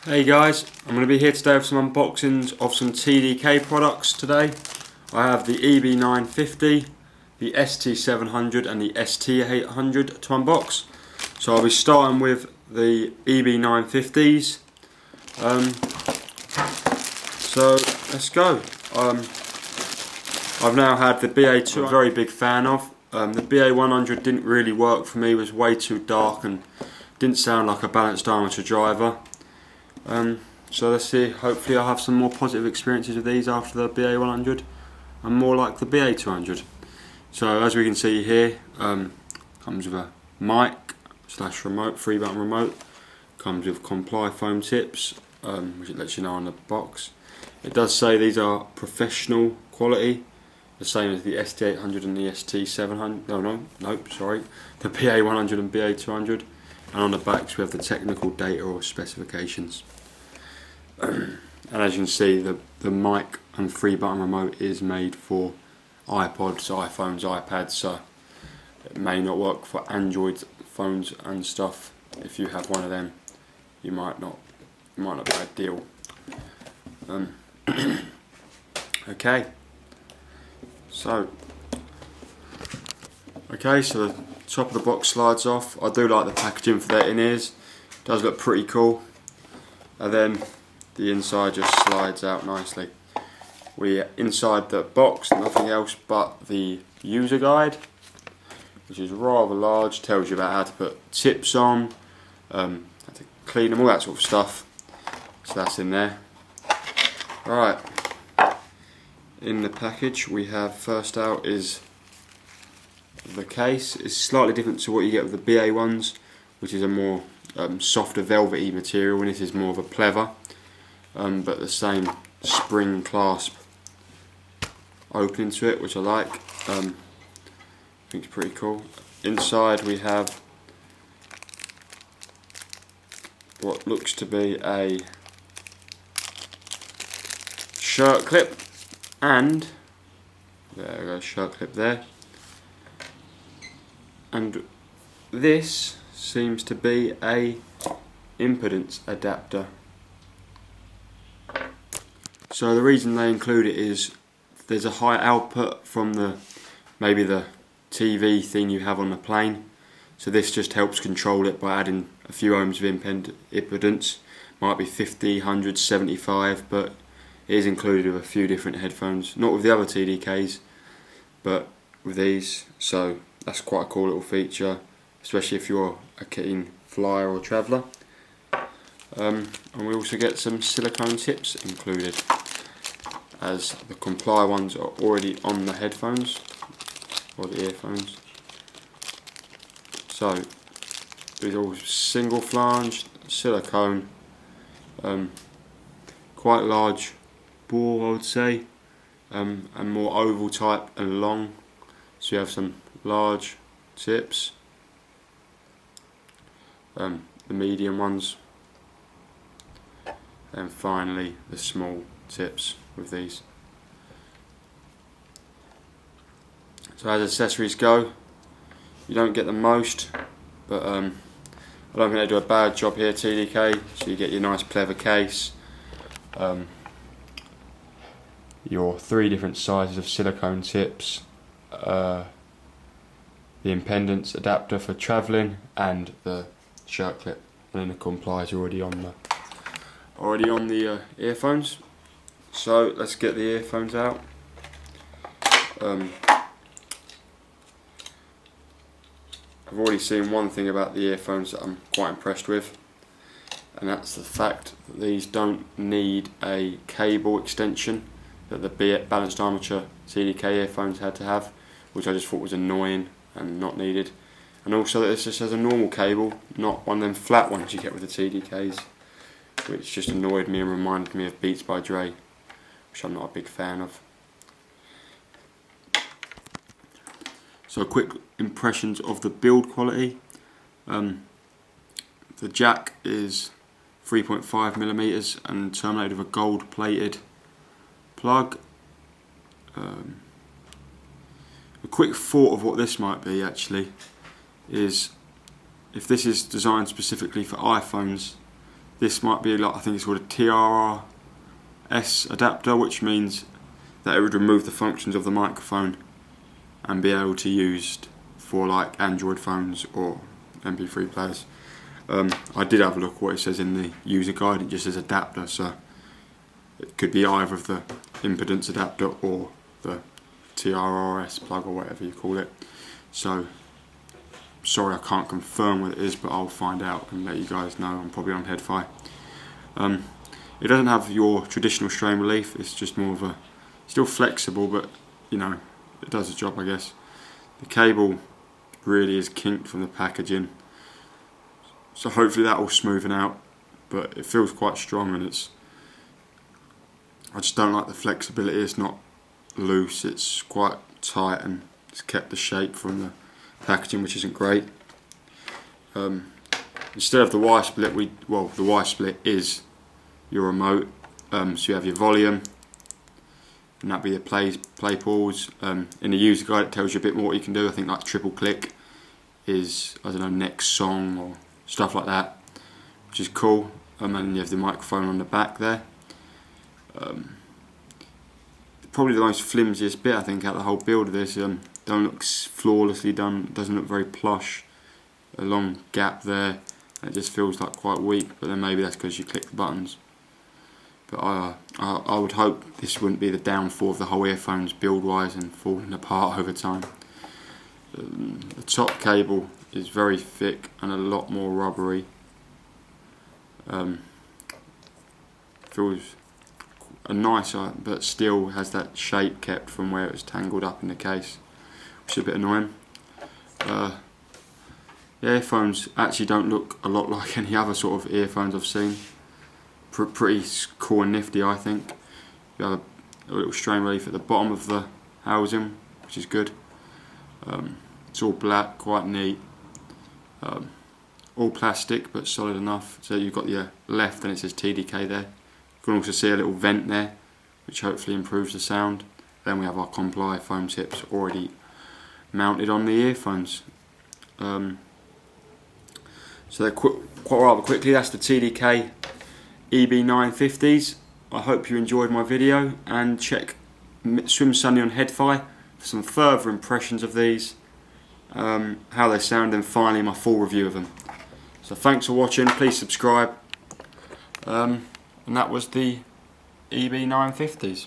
Hey guys, I'm going to be here today with some unboxings of some TDK products today. I have the EB950, the ST700 and the ST800 to unbox. So I'll be starting with the EB950s. So let's go. I've now had the BA2 I'm a very big fan of. The BA100 didn't really work for me, it was way too dark and didn't sound like a balanced armature driver. So let's see, hopefully I'll have some more positive experiences with these after the BA100 and more like the BA200. So as we can see here, comes with a mic / remote, 3-button remote, comes with comply foam tips, which it lets you know on the box. It does say these are professional quality, the same as the ST800 and the ST700, the BA100 and BA200, and on the backs we have the technical data or specifications. And as you can see, the mic and 3-button remote is made for iPods, iPhones, iPads, so it may not work for Android phones and stuff. If you have one of them, it might not be ideal. Okay, so the top of the box slides off. I do like the packaging for their in-ears, it does look pretty cool, and then the inside just slides out nicely. We're inside the box, nothing else but the user guide, which is rather large, tells you about how to put tips on, how to clean them, all that sort of stuff. So that's in there. Right, in the package we have, first out is the case. It's slightly different to what you get with the BA ones, which is a more softer velvety material, and this is more of a pleather. But the same spring clasp opening to it, which I like. I think it's pretty cool. Inside we have what looks to be a shirt clip, and there we go, shirt clip there. And this seems to be a impedance adapter. So the reason they include it is there's a high output from maybe the TV thing you have on the plane. So this just helps control it by adding a few ohms of impedance. Might be 50, 100, 75, but it is included with a few different headphones. Not with the other TDKs, but with these. So that's quite a cool little feature, especially if you're a keen flyer or traveller. And we also get some silicone tips included, as the comply ones are already on the headphones or the earphones. So these are all single flange silicone, quite large bore I would say, and more oval type and long. So you have some large tips, the medium ones, and finally the small tips with these. So as accessories go, you don't get the most, but I don't think they do a bad job here, TDK. So you get your nice pleather case, your 3 different sizes of silicone tips, the impedance adapter for travelling, and the shirt clip, and then the comply is already on the earphones. So let's get the earphones out. I've already seen one thing about the earphones that I'm quite impressed with, and that's the fact that these don't need a cable extension that the balanced armature TDK earphones had to have, which I just thought was annoying and not needed. And also that this just has a normal cable, not one of them flat ones you get with the TDKs, which just annoyed me and reminded me of Beats by Dre, which I'm not a big fan of. So quick impressions of the build quality. The jack is 3.5mm and terminated with a gold plated plug. A quick thought of what this might be actually is, if this is designed specifically for iPhones, this might be like, I think it's called a TRRS adapter, which means that it would remove the functions of the microphone and be able to use for like Android phones or MP3 players. I did have a look what it says in the user guide. It just says adapter, so it could be either of the impedance adapter or the TRRS plug or whatever you call it. So sorry I can't confirm what it is, but I'll find out and let you guys know. I'm probably on Head-Fi. It doesn't have your traditional strain relief, it's just more of a, still flexible, but you know, it does the job I guess. The cable really is kinked from the packaging, so hopefully that will smoothen out, but it feels quite strong, and I just don't like the flexibility. It's not loose, it's quite tight, and it's kept the shape from the packaging, which isn't great. Instead of the Y split, the Y split is your remote, so you have your volume, and that'd be the play pause. In the user guide it tells you a bit more what you can do. I think like triple click is, I don't know, next song or stuff like that, which is cool. And then you have the microphone on the back there. Probably the most flimsiest bit I think out of the whole build of this. Don't look flawlessly done, doesn't look very plush. A long gap there, and it just feels like quite weak, but then maybe that's because you click the buttons. But I would hope this wouldn't be the downfall of the whole earphones build wise and falling apart over time. The top cable is very thick and a lot more rubbery. Feels a nicer, but still has that shape kept from where it was tangled up in the case, which is a bit annoying. The earphones actually don't look a lot like any other sort of earphones I've seen. Pretty cool and nifty, I think. You have a little strain relief at the bottom of the housing, which is good. It's all black, quite neat. All plastic, but solid enough. So you've got your left, and it says TDK there. You can also see a little vent there, which hopefully improves the sound. Then we have our Comply foam tips already mounted on the earphones. So they're quite rather quickly. That's the TDK EB950s. I hope you enjoyed my video, and check Swim Sunny on Head-Fi for some further impressions of these, how they sound, and finally my full review of them. So thanks for watching, please subscribe, and that was the EB950s.